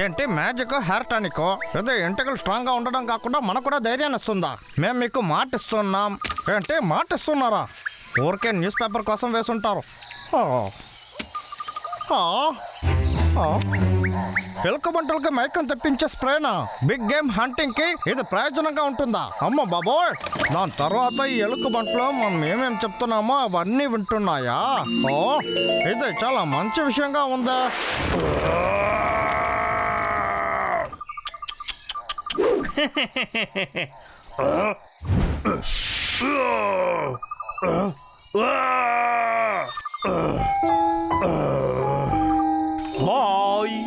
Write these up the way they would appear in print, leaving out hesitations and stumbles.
ఏంటి magic hair tonic? అదే ఎంటికలు స్ట్రాంగ్ గా ఉండడం కాకుండా మనకు కూడా ధైర్యాన్ని ఇస్తుందా? మేము మీకు మాట ఇస్తున్నాం. ఏంటి మాట ఇస్తున్నారా? ఊరికే న్యూస్ పేపర్ కోసం వేసుంటారు. ఎలుకబంటలకి మైకం తెప్పించే స్ప్రేనా? బిగ్ గేమ్ హంటింగ్ కి ఇది ప్రయోజనంగా ఉంటుందా? అమ్మ బాబోయ్! దాని తర్వాత ఈ ఎలుకబంటలో మనం ఏమేం చెప్తున్నామో అవన్నీ వింటున్నాయా? ఇది చాలా మంచి విషయంగా ఉందా? హాయ్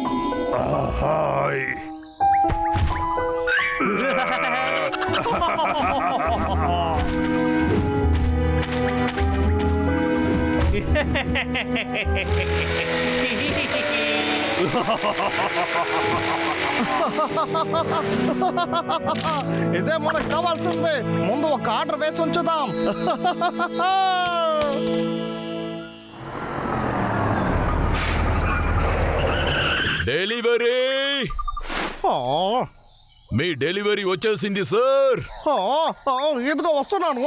హాయ్ ఇదే మనకు కావాల్సింది. ముందు ఒక ఆర్డర్ వేసి ఉంచుదాం. డెలివరీ! మీ డెలివరీ వచ్చేసింది సార్. ఇదిగో వస్తున్నాను.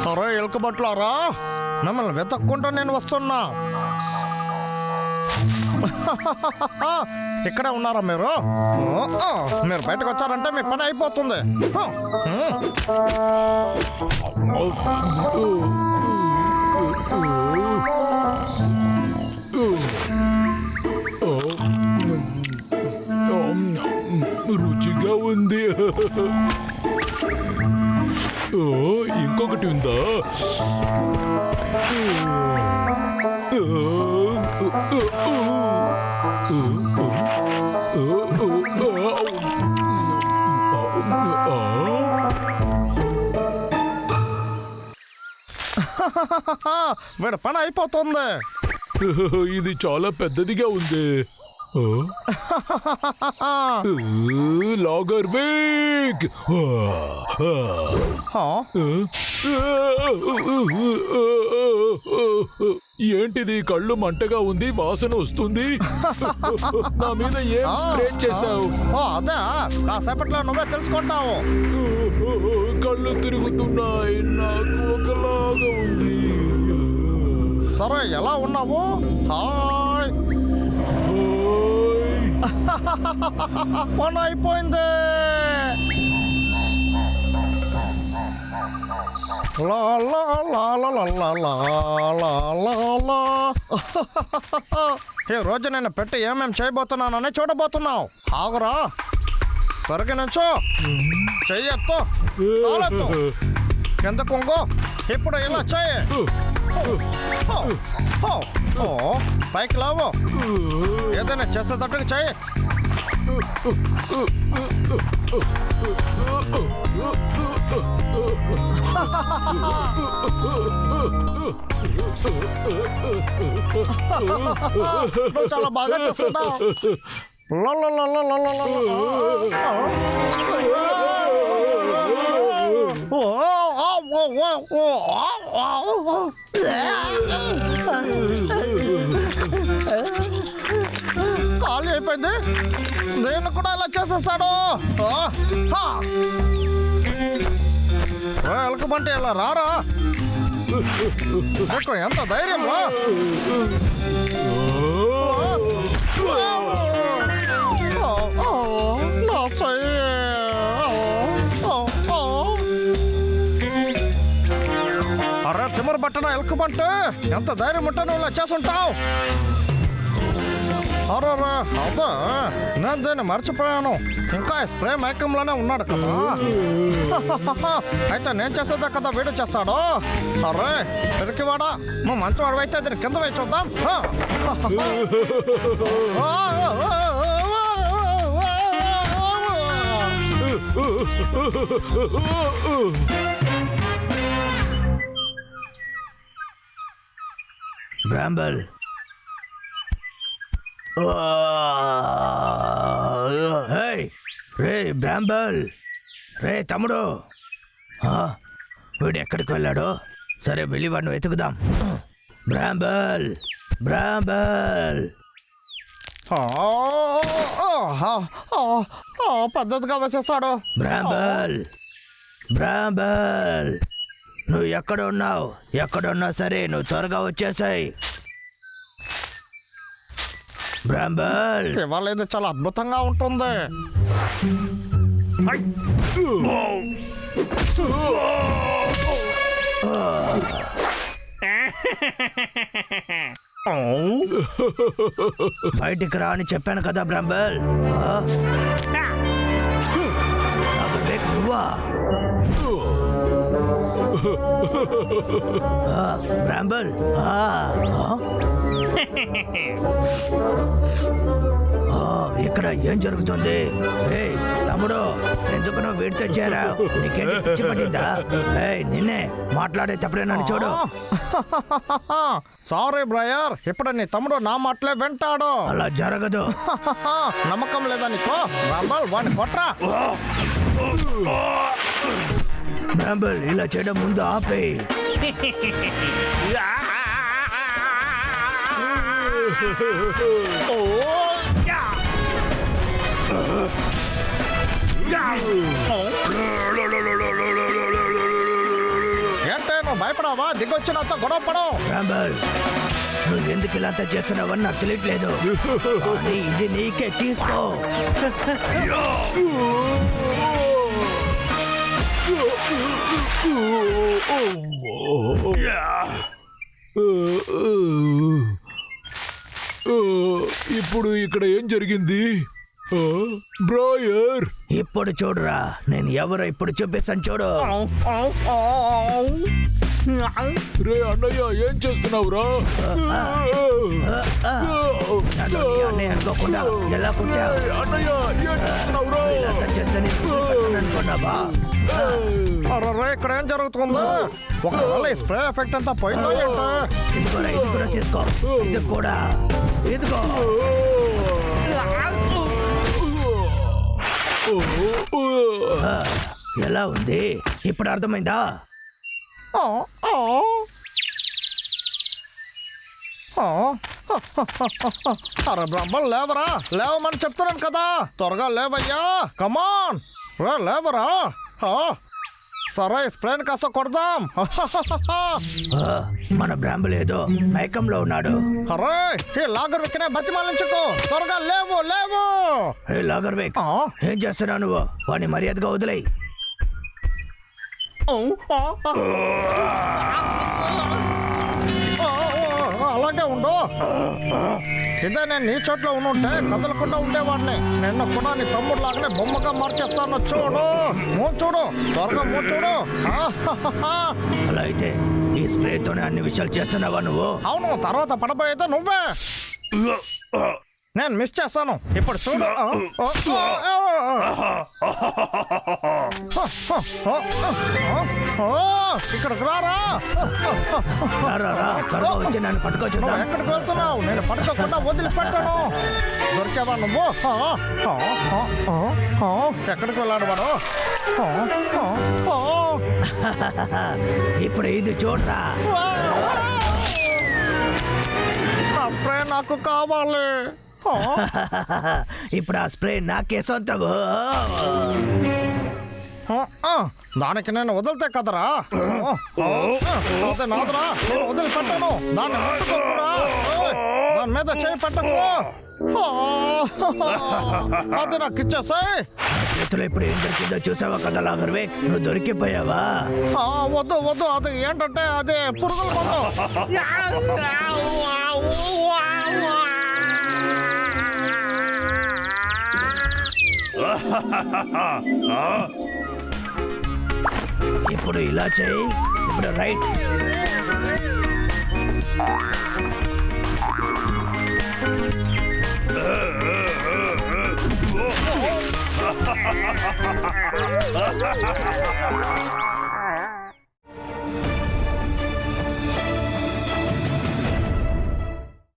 సరే ఎలుకబట్లారా, మిమ్మల్ని వెతక్కుంటూ నేను వస్తున్నా. ఇక్కడే ఉన్నారా మీరు? మీరు బయటకు వచ్చారంటే మీ పని అయిపోతుంది. రుచిగా ఉంది. ఇంకొకటి ఉందా? వీడి పని అయిపోతుంది. ఇది చాలా పెద్దదిగా ఉంది. లాగర్ వేగ్. ఏంటిది? కళ్ళు మంటగా ఉంది, వాసన వస్తుంది. నా మీద ఏం స్ప్రే చేశావు? అదే కాసేపట్లో నువ్వే తెలుసుకుంటావు. కళ్ళు తిరుగుతున్నాయి, నాకు ఒకలాగా ఉంది. సరే ఎలా ఉన్నావు? హాయ్. పని అయిపోయింది. ఈ రోజు నేను పెట్టి ఏమేం చేయబోతున్నానని చూడబోతున్నావు. ఆగురా, త్వరగా నుంచో, చెయ్యొద్దు, కాలొద్దు, ఎందుకు ఇప్పుడు ఇలా చెయ్యి. పైకి లావు, ఏదైనా చేసేటట్టుగా చెయ్యి. నువ్వు చాలా బాగా చేస్తున్నావు. ఖాళీ అయిపోయింది. నేను కూడా ఇలా చేసేస్తాడు. ఎలుకబంటి ఇలా రారా, నీకు ఎంత ధైర్యం? అరే తిమ్మరు బట్టన ఎలుకబంటే, ఎంత ధైర్యం ఉంటే నువ్వు ఇలా చేస్తుంటావు? అరే అదే, నేను దీన్ని మర్చిపోయాను. ఇంకా స్ప్రే మైకంలోనే ఉన్నాడు కదా. అయితే నేను చేసేదా కదా వీడు చేస్తాడు. అరే తిరిగివాడా, నువ్వు మంచివాడు అయితే దీన్ని కింద వేసి చూద్దాం. బ్రాంబల్, రే బ్రాంబల్, రే తమ్ముడు, వీడు ఎక్కడికి వెళ్ళాడు? సరే వెళ్ళి వాడిని వెతుకుదాం. బ్రాంబల్, బ్రాంబల్. పద్ధతిగా వేసేస్తాడు. బ్రాంబల్, బ్రాంబల్, నువ్వు ఎక్కడున్నావు? ఎక్కడున్నా సరే నువ్వు త్వరగా వచ్చేసాయి. బ్రాంబల్, ఇవాళ ఇది చాలా అద్భుతంగా ఉంటుంది. బయటికి రా అని చెప్పాను కదా బ్రాంబల్. నువ్వా? బ్రాంబల్, ఇక్కడ ఏం జరుగుతుంది? తమ్ముడు, ఎందుకు నువ్వు వీడితో చేరావు? నీకేంటి పిచ్చి పట్టిందా? నిన్నే మాట్లాడేటప్పుడే నన్ను చూడు. సారీ బ్రయర్, ఇప్పుడు నీ తమ్ముడు నా మాటలే వింటాడు. అలా జరగదు. నమ్మకం లేదా నీకో? బ్రాంబల్, వాడిని కొట్రా. బ్రాంబల్, ఇలా చేయడం ముందు ఆపే. ఏంటే నువ్వు భయపడావా? దిగొచ్చినంత గొడవ పడవు. బ్రాంబల్, నువ్వు ఎందుకు ఇలా చేస్తున్నావని నాకు తెలియట్లేదు. కానీ ఇది నీకే, తీసుకో. ఇప్పుడు ఇక్కడ ఏం జరిగింది? బ్రాయర్, ఇప్పుడు చూడురా, నేను ఎవరో ఇప్పుడు చూపిస్తాను చూడు. రే అన్నయ్య, ఏం చేస్తున్నావురా? అన్నయ్య అనుకోకుండా ఎలా కొట్టావు? అన్నయ్య, ఏం చేస్తున్నావురా? అనుకున్నావా? అరే, ఇక్కడ ఏం జరుగుతుంది? ఒకవేళ ఈ స్ప్రే ఎఫెక్ట్ అంతా పోయిందో ఏంటో? ఇది కూడా తీసుకో, ఇది కూడా ఇదిగో. ఎలా ఉంది ఇప్పుడు? అర్థమైందా? అరే బ్రాంబల్, లేవరా, లేవమని చెప్తున్నాను కదా. త్వరగా లేవయ్యా, కమాన్ రే, లేవరా. సరే, స్ప్రేన్ కాస్త కొడదాం. మన బ్రాంబల్ ఏదో మైకంలో ఉన్నాడు. అరే, ఈ లాగర్ వెక్కినే బతిమాలించుకో. త్వరగా లేవు, లేవు. లాగర్ వేక్, ఏం చేస్తున్నావు నువ్వు? వాడిని మర్యాదగా వదిలేయి. అలాగే ఉండు. ఇదే నేను నీ చోట్ల ఉంటే కదలకుండా ఉండేవాడిని. నిన్న కూడా నీ తమ్ముడు లాగానే బొమ్మగా మార్చేస్తాను. చూడు, చూడు, త్వరగా చూడు. అలా అయితే ఈ స్ప్రేతోనే అన్ని విషయాలు చేస్తున్నావా నువ్వు? అవును, తర్వాత పడబోయేదే నువ్వే. నేను మిస్ చేస్తాను. ఇప్పుడు చూడు. ఇక్కడికి రారా. వచ్చి నన్ను పట్టుకోవచ్చున్నా? ఎక్కడికి వెళ్తున్నావు? నేను పట్టుకోకుండా వదిలిపెట్టాను. దొరికేవా నువ్వు? ఎక్కడికి వెళ్ళాడు వాడు? ఇప్పుడు ఇది చూడరా. నా స్ప్రే నాకు కావాలి. ఇప్పుడు ఆ స్ప్రే నాకే సొంతము. దానికి నేను వదిలితే కదరా. అదే నాదరా, నేను వదిలిపెట్టాను. దాన్ని ముట్టుకోకురా. దాని మీద చేయి పెట్టకు. అది నాకు ఇచ్చేసాయి. చేతిలో ఇప్పుడు ఏం దొరికిందో చూసావా కదా లాగర్వే? నువ్వు దొరికిపోయావా? వద్దు వద్దు, అది ఏంటంటే అది పురుగుల మందు. ఇప్పుడు ఇలా చేయి. ఇప్పుడు రైట్.